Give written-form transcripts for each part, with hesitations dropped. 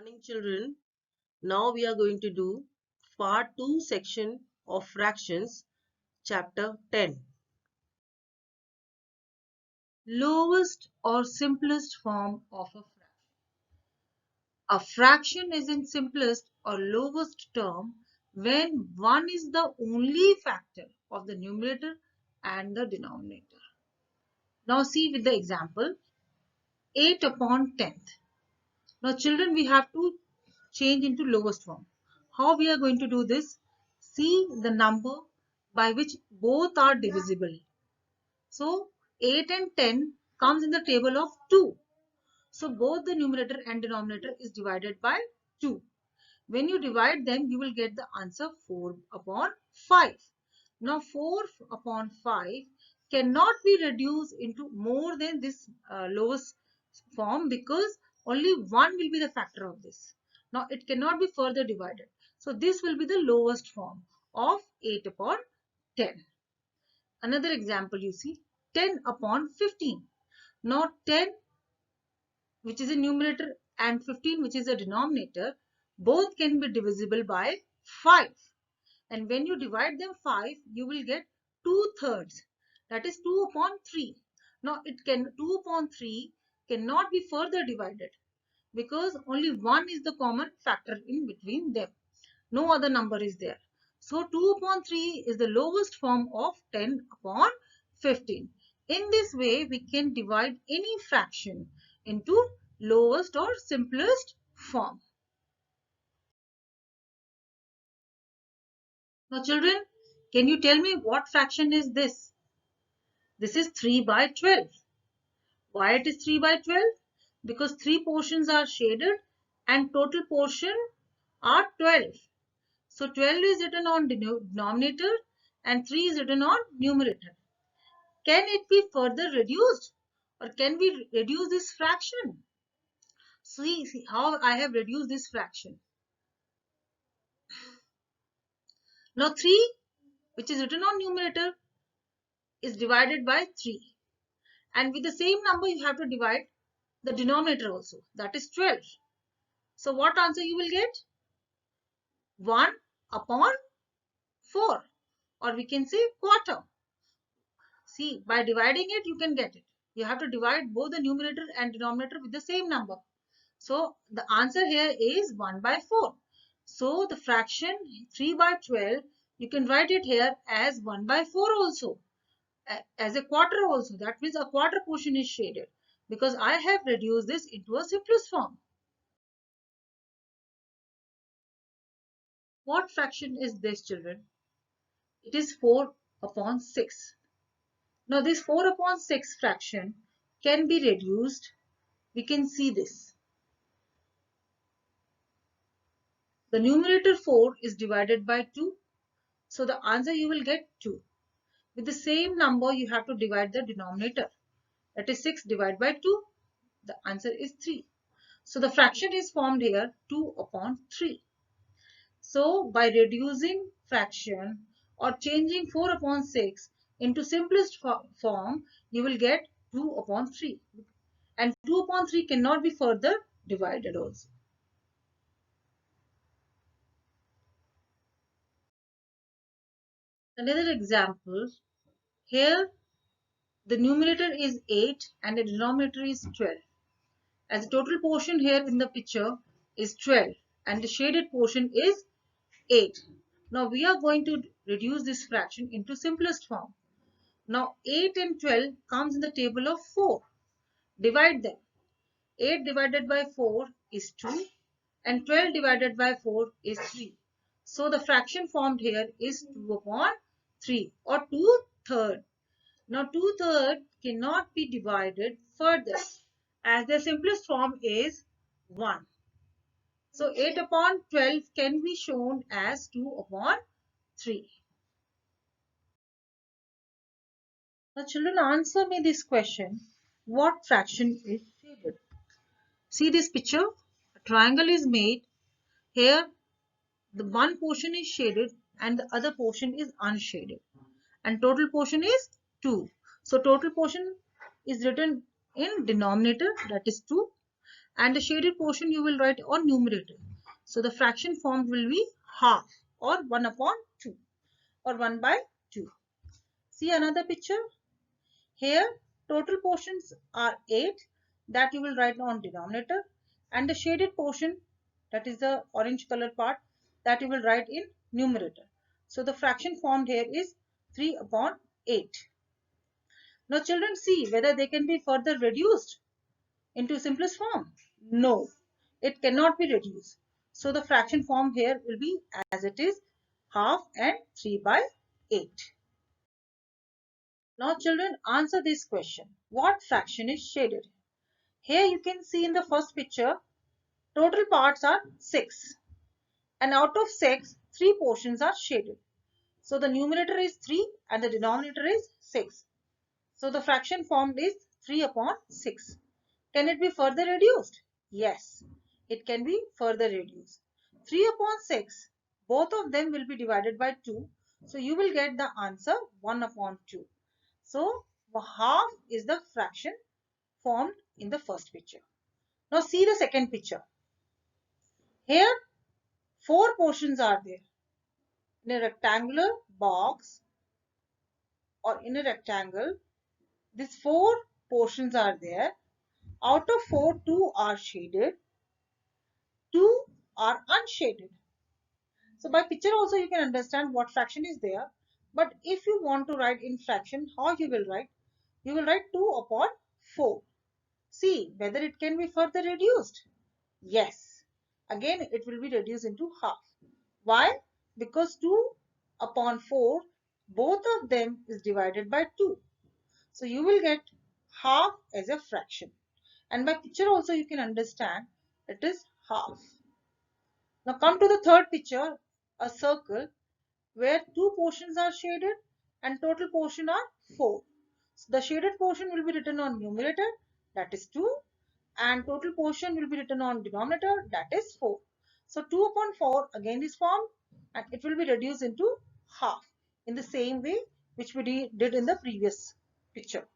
Morning children. Now we are going to do part 2 section of fractions, chapter 10. Lowest or simplest form of a fraction. A fraction is in simplest or lowest term when 1 is the only factor of the numerator and the denominator. Now see with the example 8 upon 10th. Now children, we have to change into lowest form. How we are going to do this? See the number by which both are divisible. So 8 and 10 comes in the table of 2. So both the numerator and denominator is divided by 2. When you divide them, you will get the answer 4 upon 5. Now 4 upon 5 cannot be reduced into more than this lowest form because only 1 will be the factor of this. Now it cannot be further divided. So this will be the lowest form of 8 upon 10. Another example you see 10 upon 15. Now 10, which is a numerator, and 15, which is a denominator, both can be divisible by 5. And when you divide them 5, you will get 2/3. That is 2 upon 3. Now 2 upon 3 cannot be further divided because only 1 is the common factor in between them. No other number is there. So 2 upon 3 is the lowest form of 10 upon 15. In this way, we can divide any fraction into lowest or simplest form. Now children, can you tell me what fraction is this? This is 3 by 12. Why it is 3 by 12? Because 3 portions are shaded and total portion are 12. So 12 is written on denominator and 3 is written on numerator. Can it be further reduced or can we reduce this fraction? See how I have reduced this fraction. Now 3, which is written on numerator, is divided by 3. And with the same number you have to divide the denominator also, that is 12. So what answer you will get? 1 upon 4, or we can say quarter. See, by dividing it you can get it. You have to divide both the numerator and denominator with the same number. So the answer here is 1 by 4. So the fraction 3 by 12, you can write it here as 1 by 4 also, as a quarter also. That means a quarter portion is shaded because I have reduced this into a simplest form. What fraction is this, children? It is 4 upon 6. Now this 4 upon 6 fraction can be reduced. We can see this. The numerator 4 is divided by 2. So the answer you will get 2. With the same number you have to divide the denominator. That is 6 divided by 2. The answer is 3. So the fraction is formed here 2 upon 3. So by reducing fraction or changing 4 upon 6 into simplest form, you will get 2 upon 3. And 2 upon 3 cannot be further divided also. Another example, here the numerator is 8 and the denominator is 12. As the total portion here in the picture is 12 and the shaded portion is 8. Now we are going to reduce this fraction into simplest form. Now 8 and 12 comes in the table of 4. Divide them. 8 divided by 4 is 2 and 12 divided by 4 is 3. So the fraction formed here is 2 upon 3 or 2/3. Now 2/3 cannot be divided further as the simplest form is 1. So 8 upon 12 can be shown as 2 upon 3. Now children, answer me this question. What fraction is shaded? See this picture. A triangle is made. Here the one portion is shaded and the other portion is unshaded. And total portion is 2. So total portion is written in denominator, that is 2. and the shaded portion you will write on numerator. So the fraction formed will be half or 1 upon 2 or 1 by 2. See another picture. Here total portions are 8 that you will write on denominator, and the shaded portion, that is the orange color part, that you will write in numerator. So the fraction formed here is 3 upon 8. Now children, see whether they can be further reduced into simplest form. No, it cannot be reduced. So the fraction form here will be as it is, half and 3 by 8. Now children, answer this question. What fraction is shaded? Here you can see in the first picture, total parts are 6. And out of 6, 3 portions are shaded. So the numerator is 3 and the denominator is 6. So the fraction formed is 3 upon 6. Can it be further reduced? Yes, it can be further reduced. 3 upon 6, both of them will be divided by 2. So you will get the answer 1 upon 2. So half is the fraction formed in the first picture. Now see the second picture. Here 4 portions are there. In a rectangular box or in a rectangle, these 4 portions are there. Out of 4, 2 are shaded, 2 are unshaded. So by picture also you can understand what fraction is there. But if you want to write in fraction, how you will write? You will write 2 upon 4. See whether it can be further reduced. Yes. Again it will be reduced into half. Why? Because 2 upon 4, both of them is divided by 2. So you will get half as a fraction. And by picture also you can understand it is half. Now come to the third picture, a circle where 2 portions are shaded and total portion are 4. So the shaded portion will be written on numerator, that is 2, and total portion will be written on denominator, that is 4. So 2 upon 4 again is formed and it will be reduced into half in the same way which we did in the previous picture.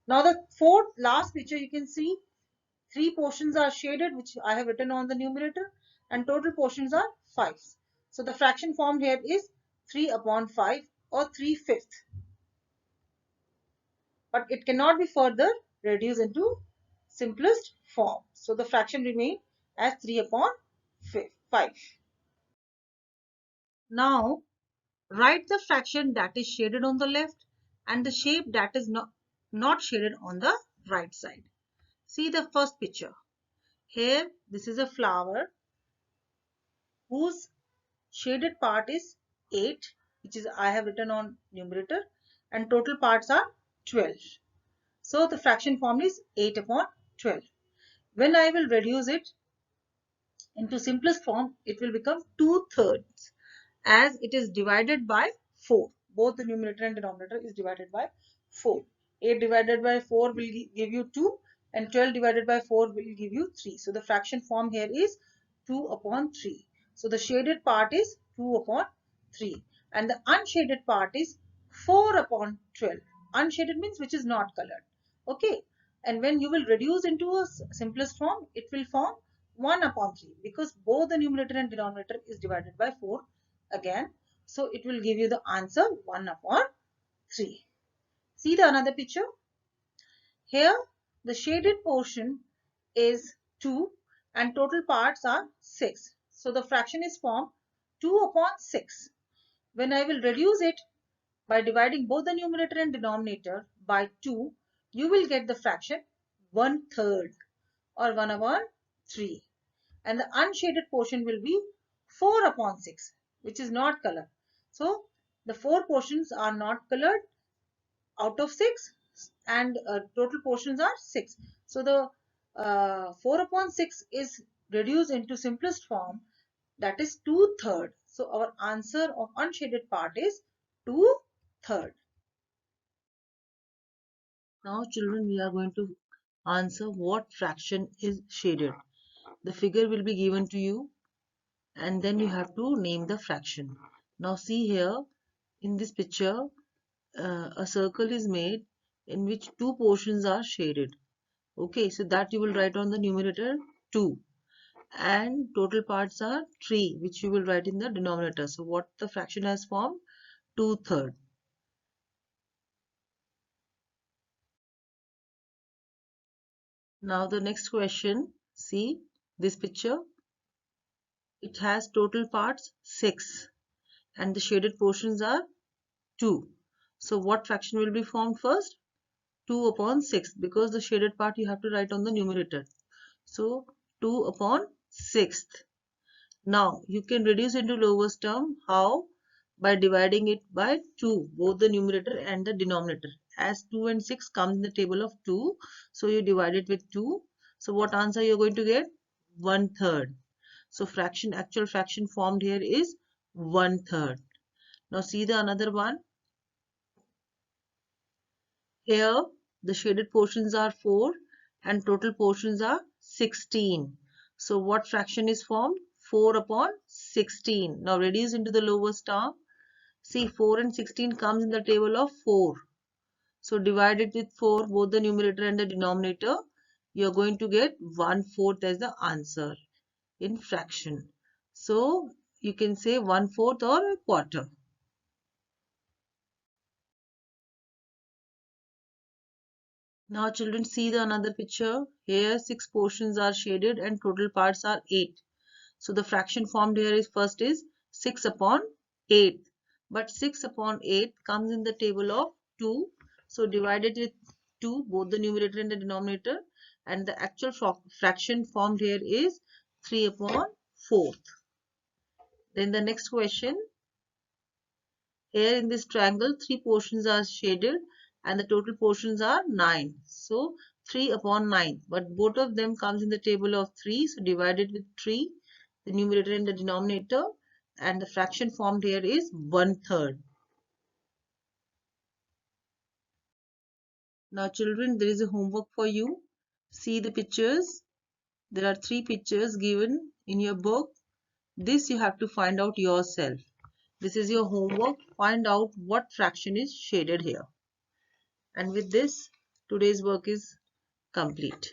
Now the fourth last picture you can see 3 portions are shaded, which I have written on the numerator, and total portions are 5. So the fraction formed here is 3 upon 5 or 3/5. But it cannot be further reduced into simplest form. So the fraction remains as 3 upon 5. Now write the fraction that is shaded on the left and the shape that is not shaded on the right side. See the first picture. Here this is a flower whose shaded part is 8, which is I have written on numerator, and total parts are 12. So the fraction form is 8 upon 12. When I will reduce it into simplest form, it will become 2/3 as it is divided by 4. Both the numerator and denominator is divided by 4. 8 divided by 4 will give you 2 and 12 divided by 4 will give you 3. So the fraction form here is 2 upon 3. So the shaded part is 2 upon 3 and the unshaded part is 4 upon 12. Unshaded means which is not colored. Okay. And when you will reduce into a simplest form, it will form 1 upon 3 because both the numerator and denominator is divided by 4 again. So it will give you the answer 1 upon 3. See the another picture. Here the shaded portion is 2 and total parts are 6. So the fraction is formed 2 upon 6. When I will reduce it by dividing both the numerator and denominator by 2, you will get the fraction 1/3 or 1 upon 3. And the unshaded portion will be 4 upon 6, which is not colored. So the 4 portions are not colored out of 6 and total portions are 6. So the 4 upon 6 is reduced into simplest form, that is 2/3. So our answer of unshaded part is 2/3. Now children, we are going to answer what fraction is shaded. The figure will be given to you and then you have to name the fraction. Now see here in this picture a circle is made in which 2 portions are shaded. Okay, so that you will write on the numerator 2, and total parts are 3, which you will write in the denominator. So what the fraction has formed? 2/3. Now the next question, see this picture. It has total parts 6 and the shaded portions are 2. So what fraction will be formed first? 2 upon 6, because the shaded part you have to write on the numerator. So 2 upon 6. Now you can reduce into lowest term. How? By dividing it by 2, both the numerator and the denominator. As 2 and 6 comes in the table of 2, so you divide it with 2. So what answer you are going to get? 1/3. So actual fraction formed here is 1/3. Now see the another one. Here the shaded portions are 4 and total portions are 16. So what fraction is formed? 4 upon 16. Now reduce into the lowest term. See, 4 and 16 comes in the table of 4. So divide it with 4, both the numerator and the denominator. You are going to get 1/4 as the answer in fraction. So you can say 1/4 or a quarter. Now children, see the another picture. Here 6 portions are shaded and total parts are 8. So the fraction formed here is first is 6 upon 8. But 6 upon 8 comes in the table of 2. So divide it with 2, both the numerator and the denominator. And the actual fraction formed here is 3 upon 4. Then the next question. Here in this triangle, 3 portions are shaded and the total portions are 9. So 3 upon 9. But both of them comes in the table of 3. So divided with 3, the numerator and the denominator. And the fraction formed here is 1/3. Now children, there is a homework for you. See the pictures. There are 3 pictures given in your book. This you have to find out yourself. This is your homework. Find out what fraction is shaded here. And with this, today's work is complete.